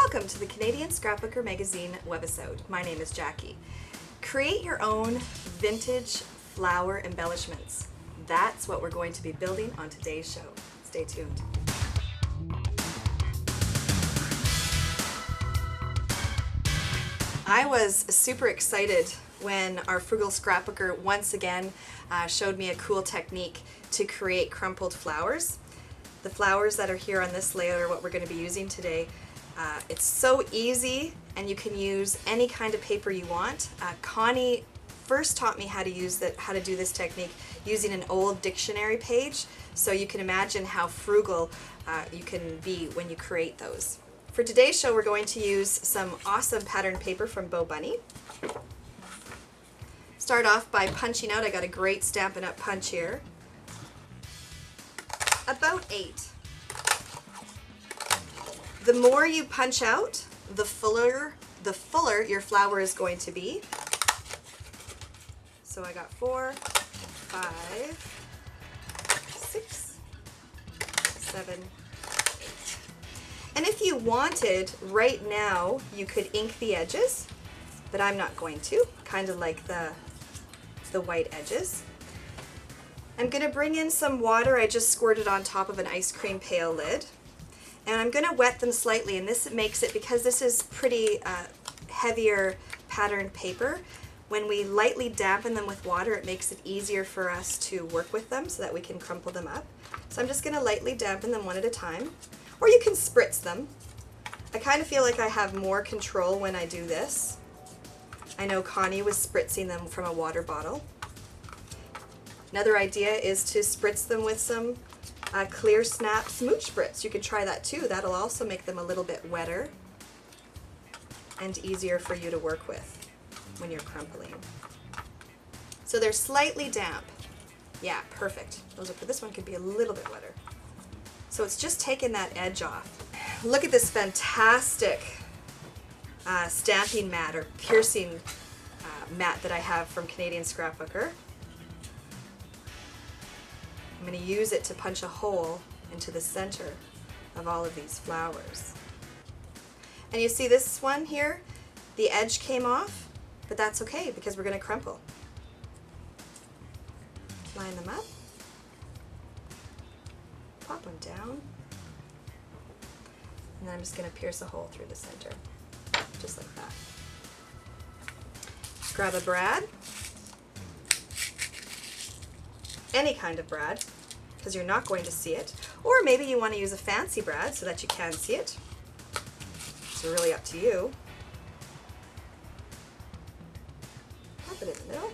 Welcome to the Canadian Scrapbooker magazine webisode. My name is Jackie. Create your own vintage flower embellishments. That's what we're going to be building on today's show. Stay tuned. I was super excited when our frugal scrapbooker once again showed me a cool technique to create crumpled flowers. The flowers that are here on this layout are what we're going to be using today. It's so easy, and you can use any kind of paper you want. Connie first taught me how to do this technique using an old dictionary page, so you can imagine how frugal you can be when you create those. For today's show, we're going to use some awesome pattern paper from Bo Bunny. Start off by punching out. I got a great Stampin' Up! Punch here. About 8. The more you punch out, the fuller your flower is going to be. So I got 4, 5, 6, 7, 8. And if you wanted, right now, you could ink the edges, but I'm not going to, kind of like the white edges. I'm going to bring in some water. I just squirted on top of an ice cream pail lid. And I'm going to wet them slightly, and this makes it, because this is pretty heavier patterned paper, when we lightly dampen them with water, it makes it easier for us to work with them so that we can crumple them up. So I'm just going to lightly dampen them one at a time, or you can spritz them. I kind of feel like I have more control when I do this. I know Connie was spritzing them from a water bottle. Another idea is to spritz them with some Clear Snap Smooch Spritz. You could try that too. That'll also make them a little bit wetter and easier for you to work with when you're crumpling. So they're slightly damp. Yeah, perfect. This one could be a little bit wetter. So it's just taking that edge off. Look at this fantastic stamping mat or piercing mat that I have from Canadian Scrapbooker. I'm going to use it to punch a hole into the center of all of these flowers. And you see this one here, the edge came off, but that's okay because we're going to crumple. Line them up, pop them down, and then I'm just going to pierce a hole through the center, just like that. Grab a brad. Any kind of brad, because you're not going to see it. Or maybe you want to use a fancy brad so that you can see it. It's really up to you. Pop it in the middle.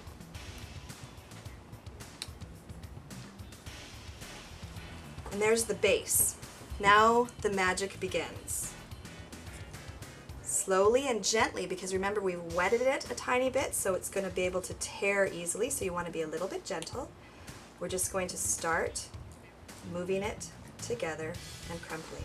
And there's the base. Now the magic begins. Slowly and gently, because remember we wetted it a tiny bit, so it's going to be able to tear easily, so you want to be a little bit gentle. We're just going to start moving it together and crumpling.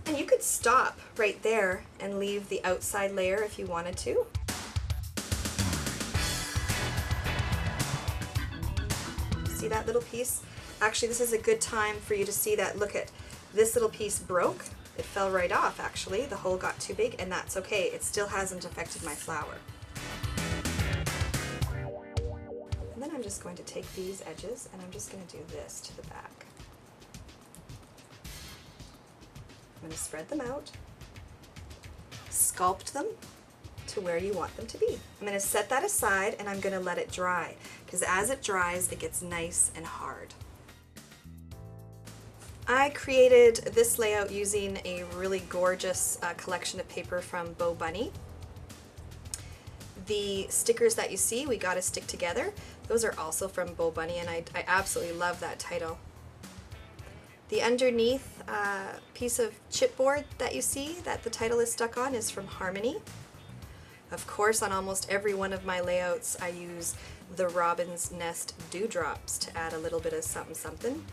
And you could stop right there and leave the outside layer if you wanted to. See that little piece? Actually, this is a good time for you to see that. Look at this little piece broke. It fell right off, actually. The hole got too big, and that's okay. It still hasn't affected my flower. And then I'm just going to take these edges, and I'm just going to do this to the back. I'm going to spread them out, sculpt them to where you want them to be. I'm going to set that aside, and I'm going to let it dry, because as it dries, it gets nice and hard. I created this layout using a really gorgeous collection of paper from Bo Bunny. The stickers that you see, We Gotta Stick Together, those are also from Bo Bunny, and I absolutely love that title. The underneath piece of chipboard that you see that the title is stuck on is from Harmony. Of course, on almost every one of my layouts I use the Robin's Nest Dewdrops to add a little bit of something something.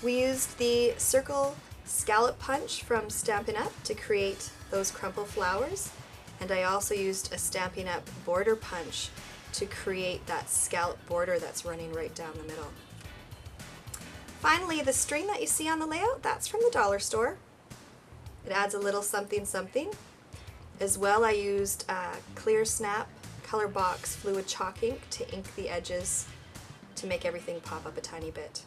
We used the circle scallop punch from Stampin' Up! To create those crumple flowers, and I also used a Stampin' Up! Border punch to create that scallop border that's running right down the middle. Finally, the string that you see on the layout, that's from the dollar store. It adds a little something something. As well, I used Clear Snap Color Box Fluid Chalk ink to ink the edges to make everything pop up a tiny bit.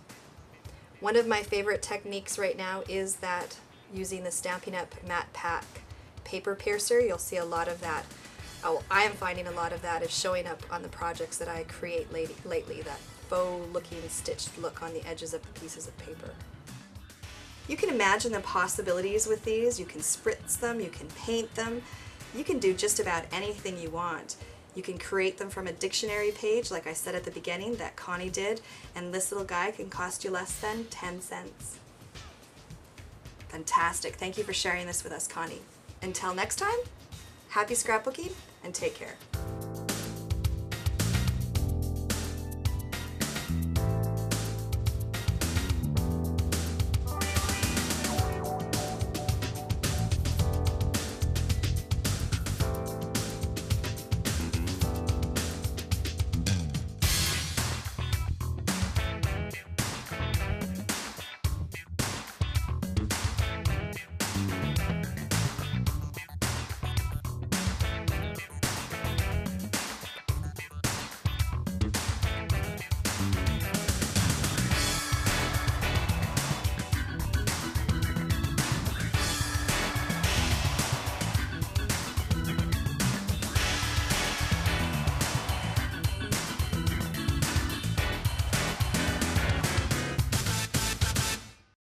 One of my favorite techniques right now is that using the Stampin' Up! Matte Pack paper piercer. You'll see a lot of that. Oh, I am finding a lot of that is showing up on the projects that I create lately, that faux looking stitched look on the edges of the pieces of paper. You can imagine the possibilities with these. You can spritz them, you can paint them, you can do just about anything you want. You can create them from a dictionary page, like I said at the beginning, that Connie did, and this little guy can cost you less than 10 cents. Fantastic. Thank you for sharing this with us, Connie. Until next time, happy scrapbooking and take care.